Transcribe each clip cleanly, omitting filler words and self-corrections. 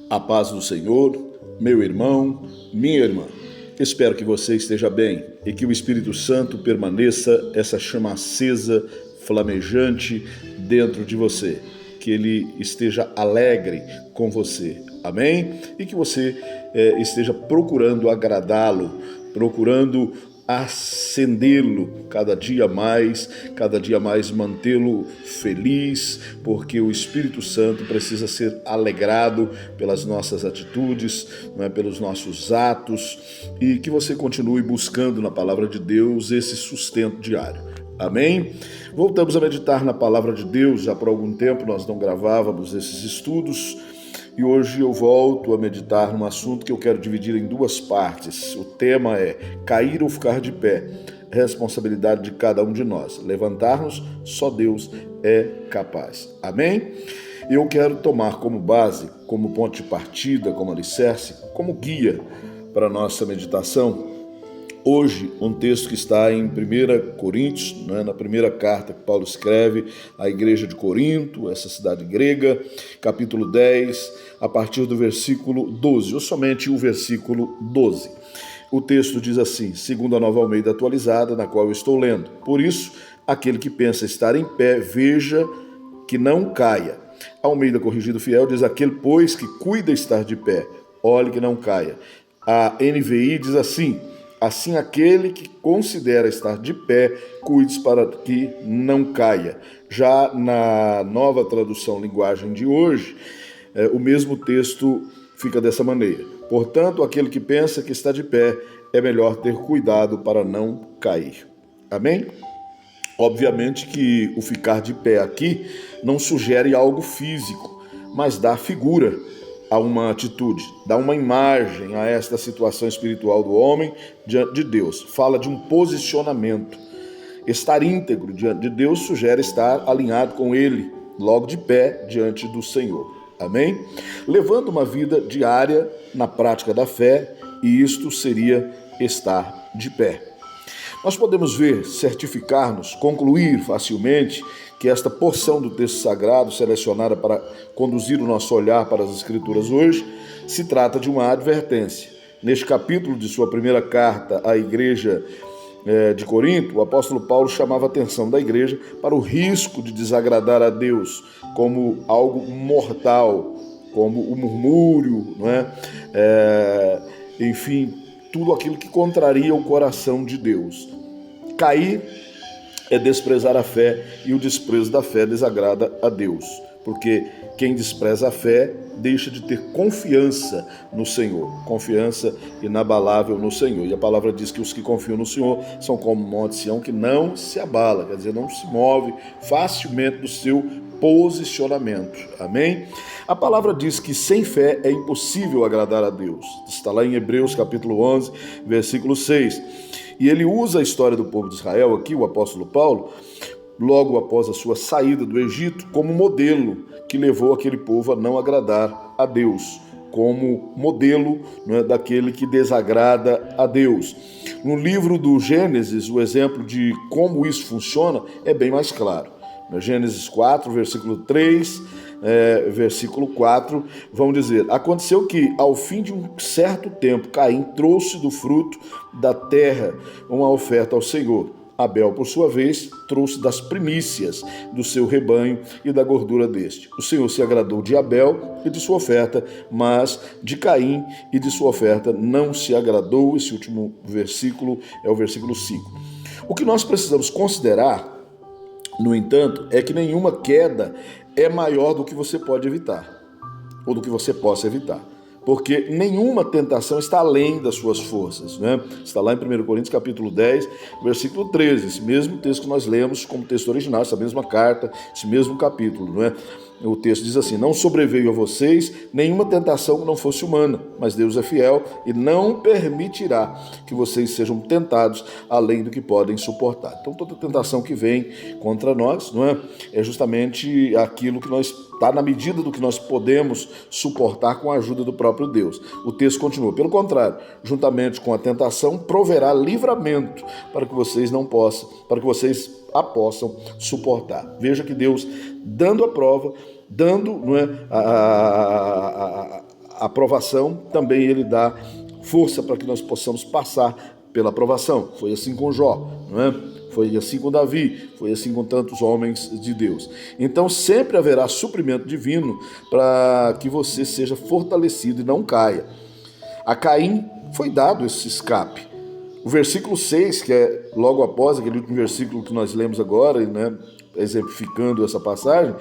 A paz do Senhor, meu irmão, minha irmã. Espero que você esteja bem e que o Espírito Santo permaneça essa chama acesa, flamejante dentro de você. Que ele esteja alegre com você. Amém? E que você esteja procurando agradá-lo, procurando acendê-lo cada dia mais mantê-lo feliz, porque o Espírito Santo precisa ser alegrado pelas nossas atitudes, não é, pelos nossos atos, e que você continue buscando na palavra de Deus esse sustento diário. Amém? Voltamos a meditar na palavra de Deus. Já por algum tempo nós não gravávamos esses estudos. E hoje eu volto a meditar num assunto que eu quero dividir em duas partes. O tema é cair ou ficar de pé. Responsabilidade de cada um de nós. Levantar-nos, só Deus é capaz. Amém? Eu quero tomar como base, como ponto de partida, como alicerce, como guia para a nossa meditação, hoje, um texto que está em 1 Coríntios, né, na primeira carta que Paulo escreve à igreja de Corinto, essa cidade grega, capítulo 10, a partir do versículo 12, ou somente o versículo 12. O texto diz assim, segundo a Nova Almeida atualizada, na qual eu estou lendo: Por isso, aquele que pensa estar em pé, veja que não caia. A Almeida Corrigido Fiel diz: aquele, pois, que cuida estar de pé, olhe que não caia. A NVI diz assim: assim, aquele que considera estar de pé, cuide para que não caia. Já na nova tradução linguagem de hoje, o mesmo texto fica dessa maneira. Portanto, aquele que pensa que está de pé, é melhor ter cuidado para não cair. Amém? Obviamente que o ficar de pé aqui não sugere algo físico, mas dá figura a uma atitude, dá uma imagem a esta situação espiritual do homem diante de Deus. Fala de um posicionamento. Estar íntegro diante de Deus sugere estar alinhado com Ele, logo de pé diante do Senhor. Amém? Levando uma vida diária na prática da fé, e isto seria estar de pé. Nós podemos ver, certificar-nos, concluir facilmente que esta porção do texto sagrado, selecionada para conduzir o nosso olhar para as Escrituras hoje, se trata de uma advertência. Neste capítulo de sua primeira carta à igreja de Corinto, o apóstolo Paulo chamava a atenção da igreja para o risco de desagradar a Deus como algo mortal, como o murmúrio, não é? Enfim, tudo aquilo que contraria o coração de Deus. Cair é desprezar a fé, e o desprezo da fé desagrada a Deus, porque quem despreza a fé deixa de ter confiança no Senhor, confiança inabalável no Senhor. E a palavra diz que os que confiam no Senhor são como o monte Sião, que não se abala, quer dizer, não se move facilmente do seu posicionamento. Amém? A palavra diz que sem fé é impossível agradar a Deus. Está lá em Hebreus capítulo 11, versículo 6. E ele usa a história do povo de Israel aqui, o apóstolo Paulo, logo após a sua saída do Egito, como modelo que levou aquele povo a não agradar a Deus, como modelo, né, daquele que desagrada a Deus. No livro do Gênesis, o exemplo de como isso funciona é bem mais claro. No Gênesis 4, versículo 3, versículo 4, vão dizer: aconteceu que, ao fim de um certo tempo, Caim trouxe do fruto da terra uma oferta ao Senhor. Abel, por sua vez, trouxe das primícias do seu rebanho e da gordura deste. O Senhor se agradou de Abel e de sua oferta, mas de Caim e de sua oferta não se agradou. Esse último versículo é o versículo 5. O que nós precisamos considerar, no entanto, é que nenhuma queda é maior do que você pode evitar, ou do que você possa evitar. Porque nenhuma tentação está além das suas forças, né? Está lá em 1 Coríntios capítulo 10, versículo 13, esse mesmo texto que nós lemos como texto original, essa mesma carta, esse mesmo capítulo, não é? O texto diz assim: não sobreveio a vocês nenhuma tentação que não fosse humana, mas Deus é fiel e não permitirá que vocês sejam tentados além do que podem suportar. Então toda tentação que vem contra nós, não é? É justamente aquilo que nós está na medida do que nós podemos suportar com a ajuda do próprio Deus. O texto continua: pelo contrário, juntamente com a tentação, proverá livramento para que vocês não possam, para que vocês a possam suportar. Veja que Deus, dando a prova, dando, não é, a aprovação, também ele dá força para que nós possamos passar pela aprovação. Foi assim com Jó, não é? Foi assim com Davi, foi assim com tantos homens de Deus. Então sempre haverá suprimento divino para que você seja fortalecido e não caia. A Caim foi dado esse escape. O versículo 6, que é logo após aquele último versículo que nós lemos agora, né, exemplificando essa passagem,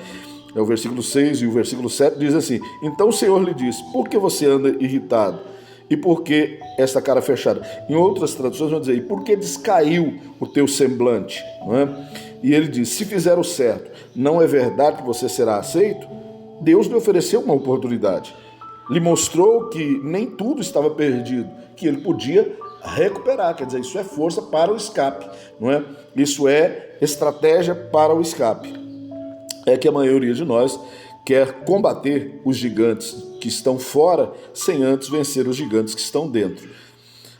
é o versículo 6 e o versículo 7, diz assim: então o Senhor lhe disse, por que você anda irritado? E por que esta cara fechada? Em outras traduções vão dizer, e por que descaiu o teu semblante? Não é? E ele diz, se fizer o certo, não é verdade que você será aceito? Deus lhe ofereceu uma oportunidade. Lhe mostrou que nem tudo estava perdido, que ele podia recuperar. Quer dizer, isso é força para o escape, não é? Isso é estratégia para o escape. É que a maioria de nós quer combater os gigantes que estão fora sem antes vencer os gigantes que estão dentro.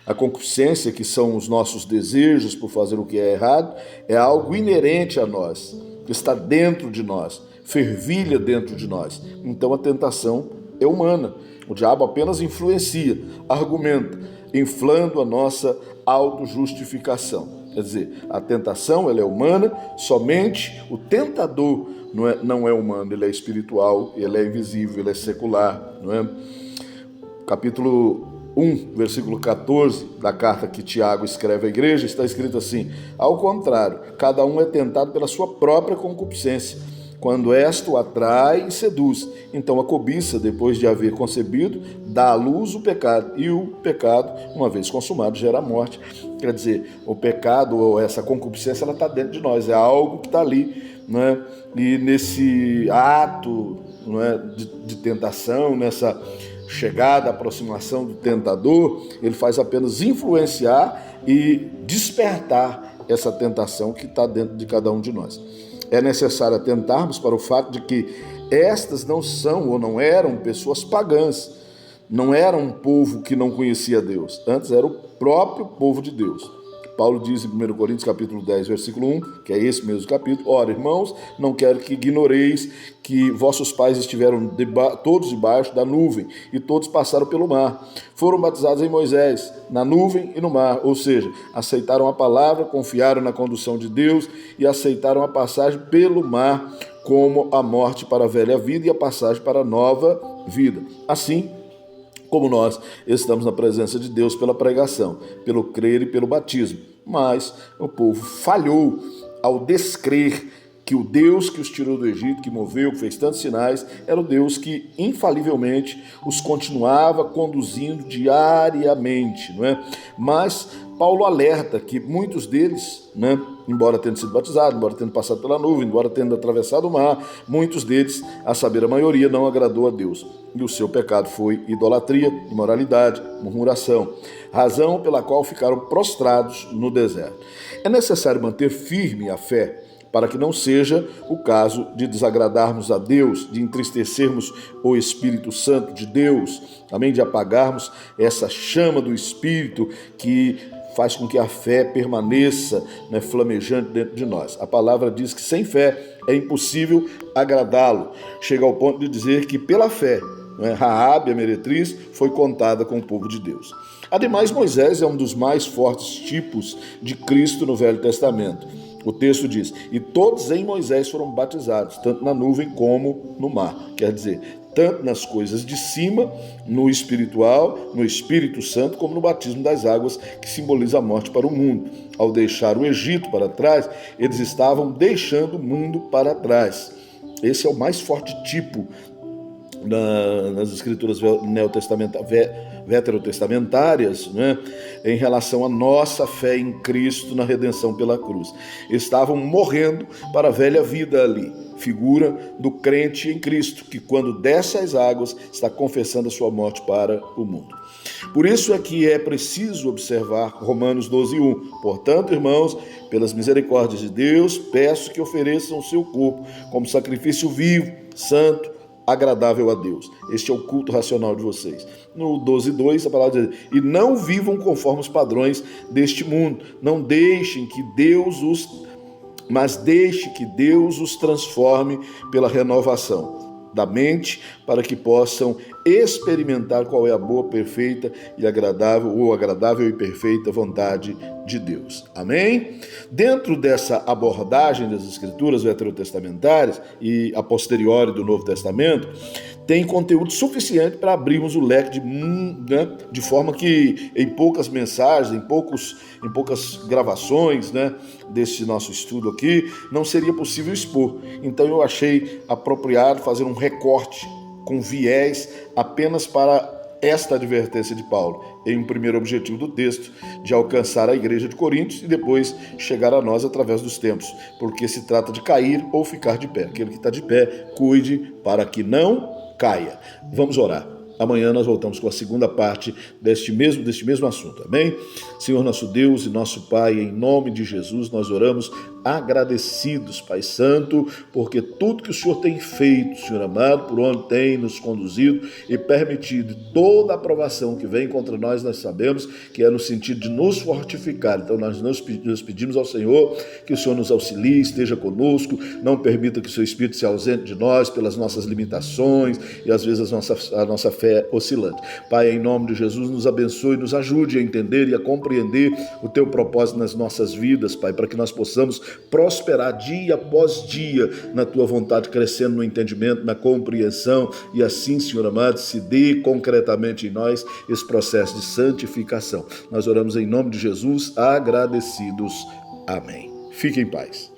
A concupiscência, que são os nossos desejos por fazer o que é errado, é algo inerente a nós, que está dentro de nós, fervilha dentro de nós. Então a tentação é humana. O diabo apenas influencia, argumenta, inflando a nossa autojustificação. Quer dizer, a tentação ela é humana, somente o tentador não é humano, ele é espiritual, ele é invisível, ele é secular. Não é? Capítulo 1, versículo 14 da carta que Tiago escreve à igreja, está escrito assim: ao contrário, cada um é tentado pela sua própria concupiscência, quando esta o atrai e seduz. Então a cobiça, depois de haver concebido, dá à luz o pecado, e o pecado, uma vez consumado, gera a morte. Quer dizer, o pecado ou essa concupiscência, ela está dentro de nós, é algo que está ali, não é? E nesse ato, não é, de tentação, nessa chegada, aproximação do tentador, ele faz apenas influenciar e despertar essa tentação que está dentro de cada um de nós. É necessário atentarmos para o fato de que estas não são ou não eram pessoas pagãs, não era um povo que não conhecia Deus, antes era o próprio povo de Deus. Paulo diz em 1 Coríntios capítulo 10, versículo 1, que é esse mesmo capítulo: ora, irmãos, não quero que ignoreis que vossos pais estiveram todos debaixo da nuvem, e todos passaram pelo mar. Foram batizados em Moisés, na nuvem e no mar, ou seja, aceitaram a palavra, confiaram na condução de Deus e aceitaram a passagem pelo mar como a morte para a velha vida e a passagem para a nova vida. Assim como nós estamos na presença de Deus pela pregação, pelo crer e pelo batismo. Mas o povo falhou ao descrer que o Deus que os tirou do Egito, que moveu, que fez tantos sinais, era o Deus que infalivelmente os continuava conduzindo diariamente, não é? Mas Paulo alerta que muitos deles, né, embora tendo sido batizados, embora tendo passado pela nuvem, embora tendo atravessado o mar, muitos deles, a saber a maioria, não agradou a Deus. E o seu pecado foi idolatria, imoralidade, murmuração, razão pela qual ficaram prostrados no deserto. É necessário manter firme a fé, para que não seja o caso de desagradarmos a Deus, de entristecermos o Espírito Santo de Deus, amém? De apagarmos essa chama do Espírito que faz com que a fé permaneça, né, flamejante dentro de nós. A palavra diz que sem fé é impossível agradá-lo. Chega ao ponto de dizer que pela fé, né, Raabe, a meretriz, foi contada com o povo de Deus. Ademais, Moisés é um dos mais fortes tipos de Cristo no Velho Testamento. O texto diz, e todos em Moisés foram batizados, tanto na nuvem como no mar. Quer dizer, tanto nas coisas de cima, no espiritual, no Espírito Santo, como no batismo das águas, que simboliza a morte para o mundo. Ao deixar o Egito para trás, eles estavam deixando o mundo para trás. Esse é o mais forte tipo nas escrituras veterotestamentárias, né, em relação à nossa fé em Cristo na redenção pela cruz. Estavam morrendo para a velha vida ali, figura do crente em Cristo, que quando desce às águas está confessando a sua morte para o mundo. Por isso é que é preciso observar Romanos 12:1. Portanto, irmãos, pelas misericórdias de Deus, peço que ofereçam o seu corpo como sacrifício vivo, santo, agradável a Deus. Este é o culto racional de vocês. No 12:2, a palavra diz, e não vivam conforme os padrões deste mundo. Não deixem que Deus deixe que Deus os transforme pela renovação. da mente, para que possam experimentar qual é a boa, perfeita e agradável e perfeita vontade de Deus. Amém? Dentro dessa abordagem das Escrituras veterotestamentárias e a posteriori do Novo Testamento, tem conteúdo suficiente para abrirmos o leque de forma que em poucas mensagens, em poucas gravações, desse nosso estudo aqui, não seria possível expor. Então eu achei apropriado fazer um recorte com viés apenas para esta advertência de Paulo, em um primeiro objetivo do texto, de alcançar a igreja de Coríntios e depois chegar a nós através dos tempos, porque se trata de cair ou ficar de pé. Aquele que está de pé, cuide para que não caia. Vamos orar. Amanhã nós voltamos com a segunda parte deste mesmo assunto, amém? Senhor nosso Deus e nosso Pai, em nome de Jesus, nós oramos agradecidos, Pai Santo, porque tudo que o Senhor tem feito, Senhor amado, por onde tem nos conduzido e permitido, toda a aprovação que vem contra nós, nós sabemos que é no sentido de nos fortificar. Então nós nos pedimos ao Senhor que o Senhor nos auxilie, esteja conosco, não permita que o seu Espírito se ausente de nós pelas nossas limitações e às vezes a nossa fé oscilante. Pai, em nome de Jesus, nos abençoe, nos ajude a entender e a compreender o teu propósito nas nossas vidas, Pai, para que nós possamos prosperar dia após dia na tua vontade, crescendo no entendimento, na compreensão, e assim, Senhor amado, se dê concretamente em nós esse processo de santificação. Nós oramos em nome de Jesus, agradecidos. Amém. Fique em paz.